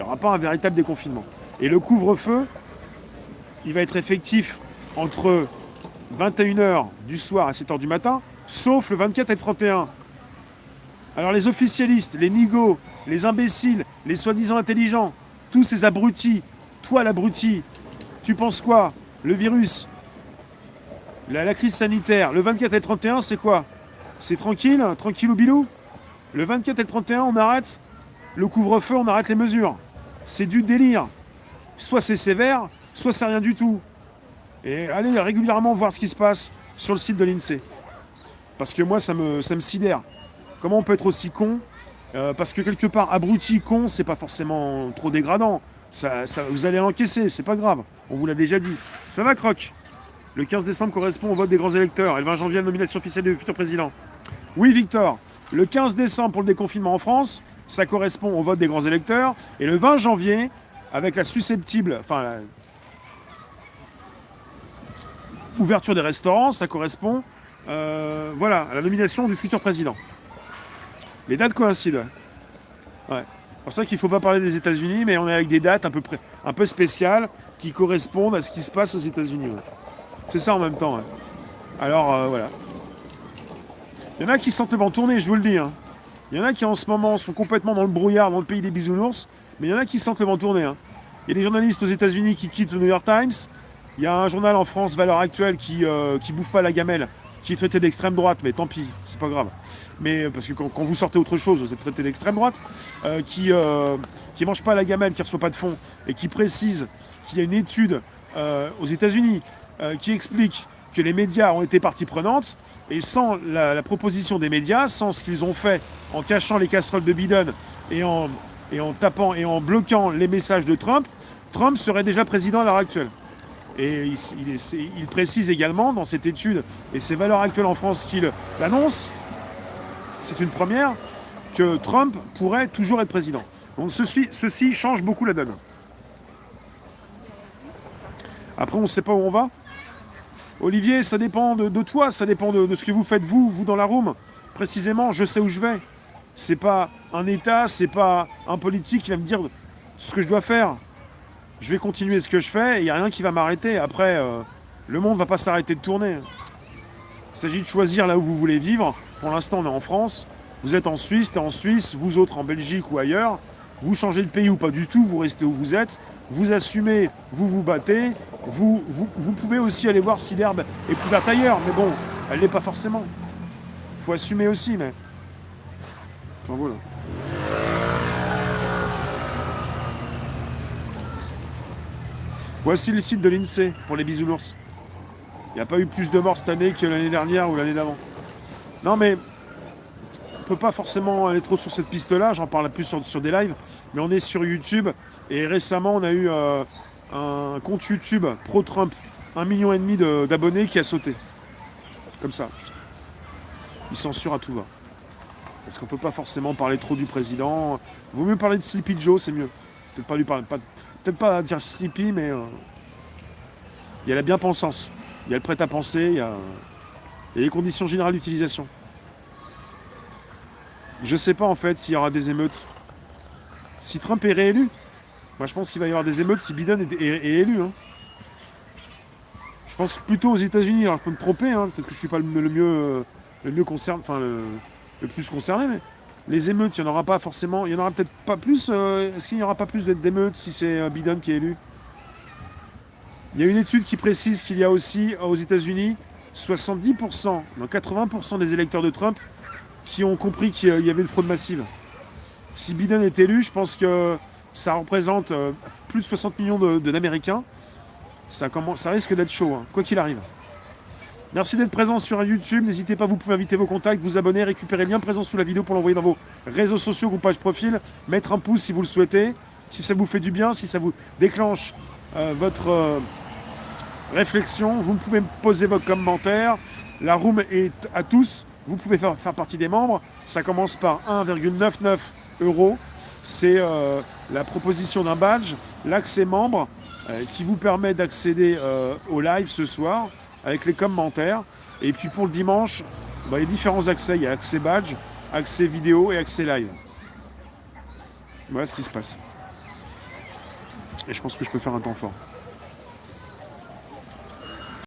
n'y aura pas un véritable déconfinement. Et le couvre-feu, il va être effectif entre 21h du soir et 7h du matin, sauf le 24 et le 31. Alors les officialistes, les nigauds, les imbéciles, les soi-disant intelligents, tous ces abrutis, toi l'abruti, tu penses quoi? Le virus, la crise sanitaire, le 24 et le 31, c'est quoi? C'est tranquille, tranquille ou bilou? Le 24 et le 31, on arrête le couvre-feu, on arrête les mesures. C'est du délire. Soit c'est sévère, soit c'est rien du tout. Et allez régulièrement voir ce qui se passe sur le site de l'INSEE. Parce que moi, ça me sidère. Comment on peut être aussi con? Parce que quelque part, abruti, con, c'est pas forcément trop dégradant. Vous allez l'encaisser, c'est pas grave. On vous l'a déjà dit. Ça va, Croc? Le 15 décembre correspond au vote des grands électeurs et le 20 janvier à la nomination officielle du futur président. Oui, Victor. Le 15 décembre pour le déconfinement en France, ça correspond au vote des grands électeurs. Et le 20 janvier, avec la susceptible... Enfin, la ouverture des restaurants, ça correspond voilà, à la nomination du futur président. Les dates coïncident. Ouais. C'est pour ça qu'il ne faut pas parler des États-Unis, mais on est avec des dates un peu spéciales qui correspondent à ce qui se passe aux États-Unis. Ouais. C'est ça en même temps. Ouais. Alors, voilà. Il y en a qui sentent le vent tourner, je vous le dis. Hein. Il y en a qui en ce moment sont complètement dans le brouillard, dans le pays des bisounours, mais il y en a qui sentent le vent tourner. Hein. Il y a des journalistes aux États-Unis qui quittent le New York Times. Il y a un journal en France, Valeurs Actuelles, qui bouffe pas la gamelle, qui est traité d'extrême droite, mais tant pis, c'est pas grave. Mais parce que quand vous sortez autre chose, vous êtes traité d'extrême droite, qui mange pas la gamelle, qui reçoit pas de fonds, et qui précise qu'il y a une étude aux États-Unis qui explique que les médias ont été partie prenante, et sans la proposition des médias, sans ce qu'ils ont fait en cachant les casseroles de Biden et en tapant et en bloquant les messages de Trump, Trump serait déjà président à l'heure actuelle. Et il précise également dans cette étude, et c'est Valeurs Actuelles en France qui l'annonce, c'est une première, que Trump pourrait toujours être président. Donc ceci change beaucoup la donne. Après, on ne sait pas où on va. Olivier, ça dépend de toi, ça dépend de ce que vous faites, vous dans la room. Précisément, je sais où je vais. C'est pas un État, c'est pas un politique qui va me dire ce que je dois faire. Je vais continuer ce que je fais et il n'y a rien qui va m'arrêter. Après, le monde ne va pas s'arrêter de tourner. Il s'agit de choisir là où vous voulez vivre. Pour l'instant, on est en France. Vous êtes en Suisse, t'es en Suisse, vous autres en Belgique ou ailleurs. Vous changez de pays ou pas du tout, vous restez où vous êtes. Vous assumez, vous vous battez. Vous pouvez aussi aller voir si l'herbe est plus verte ailleurs. Mais bon, elle n'est pas forcément. Il faut assumer aussi, mais... Enfin voilà. Voici le site de l'INSEE pour les bisounours. Il n'y a pas eu plus de morts cette année que l'année dernière ou l'année d'avant. Non mais, on ne peut pas forcément aller trop sur cette piste-là, j'en parle plus sur des lives, mais on est sur YouTube, et récemment on a eu un compte YouTube pro-Trump, 1,5 million d'abonnés qui a sauté. Comme ça. Il censure à tout va. Parce qu'on ne peut pas forcément parler trop du président. Vaut mieux parler de Sleepy Joe, c'est mieux. Peut-être pas lui parler... Peut-être pas dire Sleepy, mais il y a la bien-pensance. Il y a le prêt-à-penser, il y a les conditions générales d'utilisation. Je sais pas en fait s'il y aura des émeutes. Si Trump est réélu, moi je pense qu'il va y avoir des émeutes si Biden est élu. Hein. Je pense plutôt aux États-Unis. Alors je peux me tromper, hein. Peut-être que je suis pas le mieux concerné, enfin le plus concerné, mais les émeutes, il n'y en aura pas forcément. Il n'y en aura peut-être pas plus. Est-ce qu'il n'y aura pas plus d'émeutes si c'est Biden qui est élu? Il y a une étude qui précise qu'il y a aussi aux États-Unis 70%, non 80% des électeurs de Trump qui ont compris qu'il y avait une fraude massive. Si Biden est élu, je pense que ça représente plus de 60 millions d'Américains. Ça risque d'être chaud, hein, quoi qu'il arrive. Merci d'être présent sur YouTube. N'hésitez pas, vous pouvez inviter vos contacts, vous abonner, récupérer le lien présent sous la vidéo pour l'envoyer dans vos réseaux sociaux ou page profil. Mettre un pouce si vous le souhaitez. Si ça vous fait du bien, si ça vous déclenche votre réflexion, vous pouvez me poser vos commentaires. La room est à tous. Vous pouvez faire partie des membres. Ça commence par 1,99 €. C'est la proposition d'un badge, l'accès membre, qui vous permet d'accéder au live ce soir, avec les commentaires. Et puis pour le dimanche, il y a différents accès. Il y a accès badge, accès vidéo et accès live. Voilà ce qui se passe. Et je pense que je peux faire un temps fort.